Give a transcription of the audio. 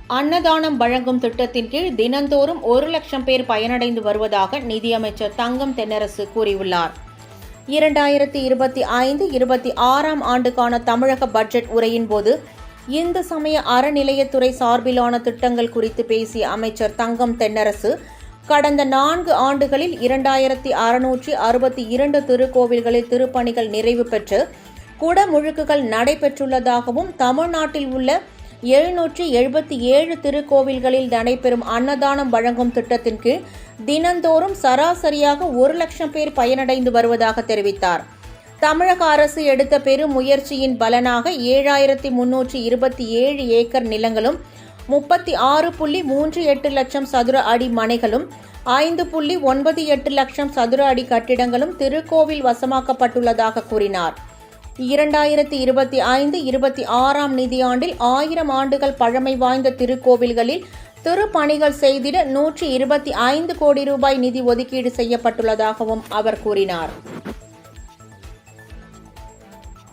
அன்னதானம் வழங்கும் திட்டத்தின் கீழ் தினந்தோறும் 1,00,000 பேர் பயனடைந்து வருவதாக நிதியமைச்சர் தங்கம் தென்னரசு கூறியுள்ளார். 2025-26 ஆண்டுக்கான தமிழக பட்ஜெட் உரையின் போது இந்து சமய அறநிலையத்துறை சார்பிலான திட்டங்கள் குறித்து பேசிய அமைச்சர் தங்கம் தென்னரசு, கடந்த 4 ஆண்டுகளில் 2662 திருக்கோவில்களில் திருப்பணிகள் நிறைவு பெற்று குடமுழுக்குகள் நடைபெற்றுள்ளதாகவும், தமிழ்நாட்டில் உள்ள 777 திருக்கோவில்களில் நடைபெறும் அன்னதானம் வழங்கும் திட்டத்தின் கீழ் தினந்தோறும் சராசரியாக 1,00,000 பேர் பயனடைந்து வருவதாக தெரிவித்தார். தமிழக அரசு எடுத்த பெரும் முயற்சியின் பலனாக 7,327 ஏக்கர் நிலங்களும் 36.38 லட்சம் சதுர அடி மனைகளும் 5.98 லட்சம் சதுர அடி கட்டிடங்களும் திருக்கோவில் வசமாக்கப்பட்டுள்ளதாக கூறினார். 2025-26 நிதியாண்டில் 1000 ஆண்டுகள் பழமை வாய்ந்த திருக்கோவில்களில் திருப்பணிகள் செய்திட 125 கோடி ரூபாய் நிதி ஒதுக்கீடு செய்யப்பட்டுள்ளதாகவும் அவர் கூறினார்.